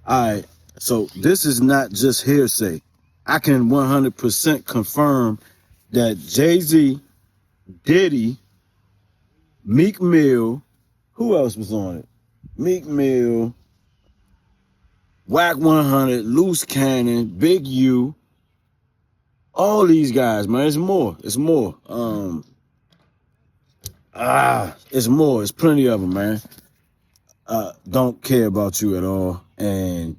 All right. So this is not just hearsay. I can 100% confirm that Jay-Z, Diddy, Meek Mill, who else was on it? Meek Mill, Wack 100, Loose Cannon, Big U, all these guys, man. It's more. It's more. It's more. It's plenty of them, man. Don't care about you at all. And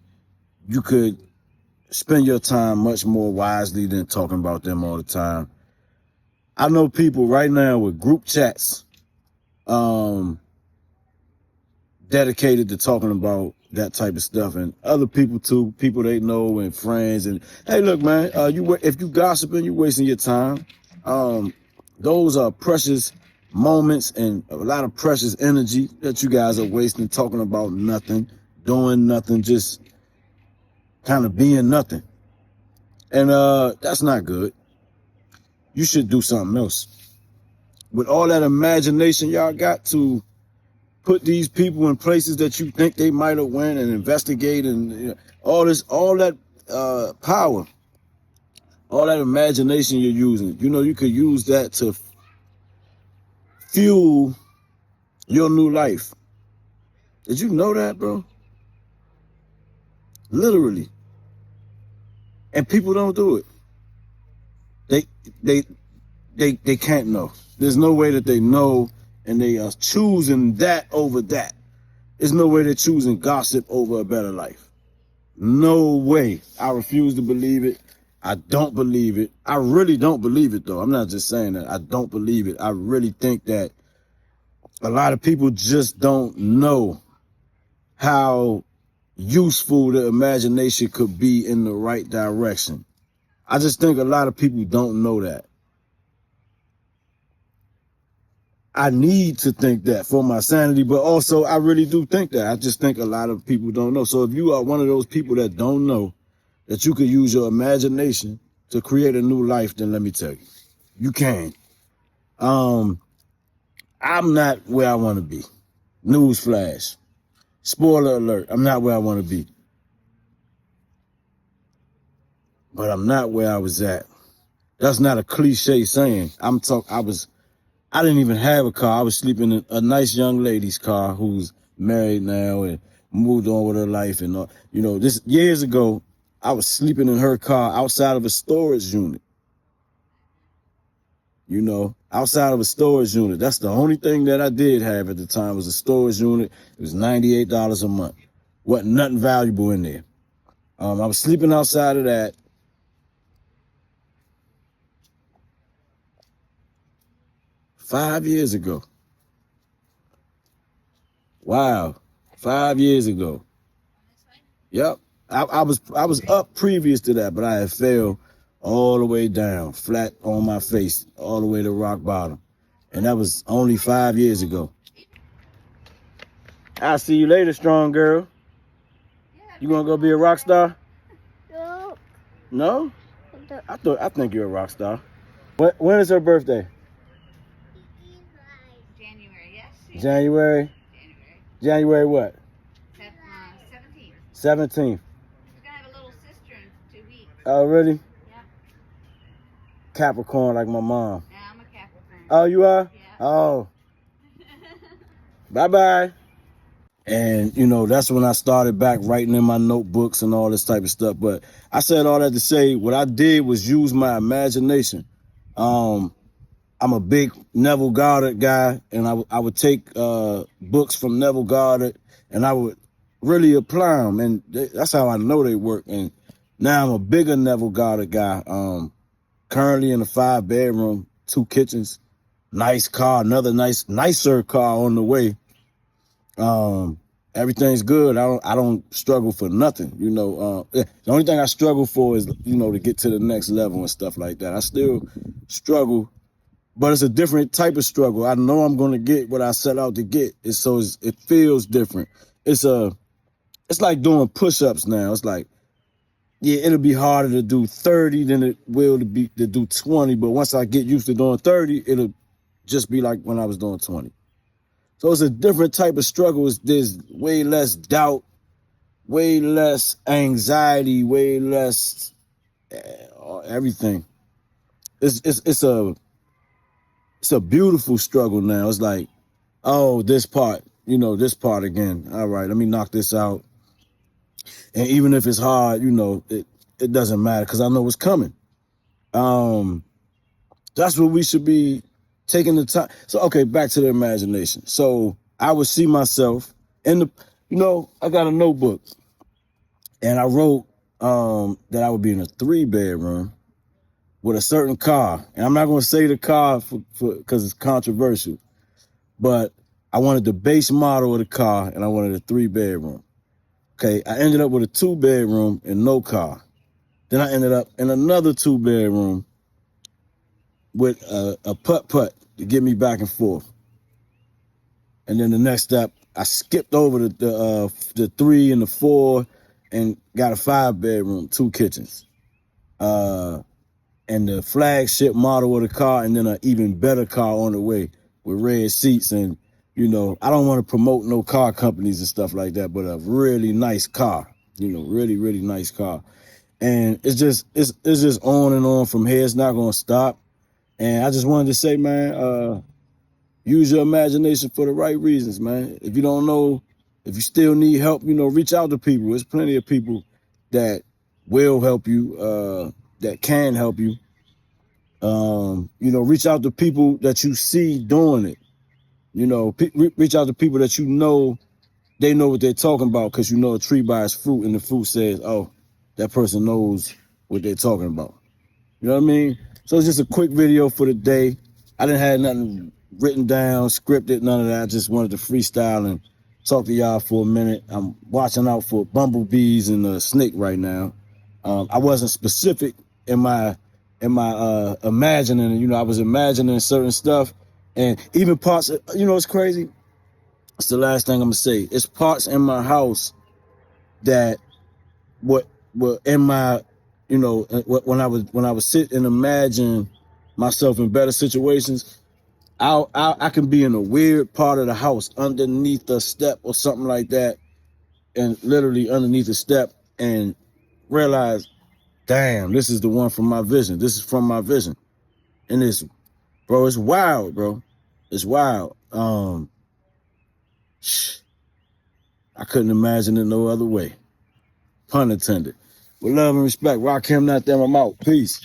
you could spend your time much more wisely than talking about them all the time. I know people right now with group chats dedicated to talking about that type of stuff, and other people too, people they know and friends. And hey, look, man, if you gossiping, you wasting your time. Those are precious moments and a lot of precious energy that you guys are wasting talking about nothing, doing nothing, just kind of being nothing. And that's not good. You should do something else. With all that imagination y'all got to put these people in places that you think they might have went and investigate and all that power, all that imagination you're using. You know, you could use that to fuel your new life. Did you know that, bro? Literally. And people don't do it. They can't know. There's no way that they know, and they are choosing that over that. There's no way they're choosing gossip over a better life. No way. I refuse to believe it. I don't believe it. I really don't believe it, though. I'm not just saying that. I don't believe it. I really think that a lot of people just don't know how useful the imagination could be in the right direction. I just think a lot of people don't know that. I need to think that for my sanity, but also I really do think that. I just think a lot of people don't know. So if you are one of those people that don't know that you could use your imagination to create a new life, then let me tell you, you can. I'm not where I want to be. Newsflash. Spoiler alert, I'm not where I want to be. But I'm not where I was at. That's not a cliche saying. I didn't even have a car. I was sleeping in a nice young lady's car who's married now and moved on with her life. And, this years ago, I was sleeping in her car outside of a storage unit. Outside of a storage unit. That's the only thing that I did have at the time was a storage unit. It was $98 a month. Wasn't nothing valuable in there. I was sleeping outside of that. $5 years ago. Wow. 5 years ago. Yep. I was up previous to that, but I had fell all the way down, flat on my face, all the way to rock bottom. And that was only 5 years ago. I'll see you later, strong girl. You gonna go be a rock star? No. No? I think you're a rock star. When is her birthday? January, yes. January? January what? 17th. 17th. She's gonna have a little sister in 2 weeks. Oh, really? Yeah. Capricorn like my mom. Yeah, I'm a Capricorn. Oh, you are? Yeah. Oh. Bye-bye. And, that's when I started back writing in my notebooks and all this type of stuff. But I said all that to say what I did was use my imagination. I'm a big Neville Goddard guy, and I would take books from Neville Goddard, and I would really apply them. And that's how I know they work. And now I'm a bigger Neville Goddard guy. Currently in a 5-bedroom, 2 kitchens, nice car, another nicer car on the way. Everything's good. I don't struggle for nothing. The only thing I struggle for is, to get to the next level and stuff like that. I still struggle, but it's a different type of struggle. I know I'm going to get what I set out to get. It feels different. It's like doing push-ups now. It's like, yeah, it'll be harder to do 30 than it will to do 20. But once I get used to doing 30, it'll just be like when I was doing 20. So it's a different type of struggle. There's way less doubt, way less anxiety, way less everything. It's a beautiful struggle now. It's like, oh, this part, this part again. All right, let me knock this out. And even if it's hard, it doesn't matter because I know it's coming. That's what we should be taking the time. So, okay, back to the imagination. So I would see myself in the, I got a notebook and I wrote that I would be in a 3-bedroom with a certain car. And I'm not going to say the car because it's controversial, but I wanted the base model of the car and I wanted a 3-bedroom. Okay, I ended up with a 2-bedroom and no car. Then I ended up in another 2-bedroom with a putt-putt to get me back and forth. And then the next step, I skipped over the 3 and the 4 and got a 5-bedroom, 2 kitchens. And the flagship model of the car, and then an even better car on the way with red seats. And, I don't want to promote no car companies and stuff like that, but a really nice car, really, really nice car. And it's just on and on from here. It's not going to stop. And I just wanted to say, man, use your imagination for the right reasons, man. If you don't know, if you still need help, reach out to people. There's plenty of people that will help you, that can help you. Reach out to people that you see doing it. Reach out to people that they know what they're talking about, because a tree by its fruit, and the fruit says, oh, that person knows what they're talking about. You know what I mean? So it's just a quick video for the day. I didn't have nothing written down, scripted, none of that. I just wanted to freestyle and talk to y'all for a minute. I'm watching out for bumblebees and a snake right now. I wasn't specific in my imagining. I was imagining certain stuff, and even parts. It's crazy. It's the last thing I'm gonna say. It's parts in my house that were in my, when I was sit and imagine myself in better situations, I can be in a weird part of the house underneath a step or something like that, and literally underneath a step, and realize, damn, this is the one from my vision. This is from my vision. And it's wild, bro. It's wild. I couldn't imagine it no other way. Pun intended. With love and respect, Rock him, not them, I'm out. Peace.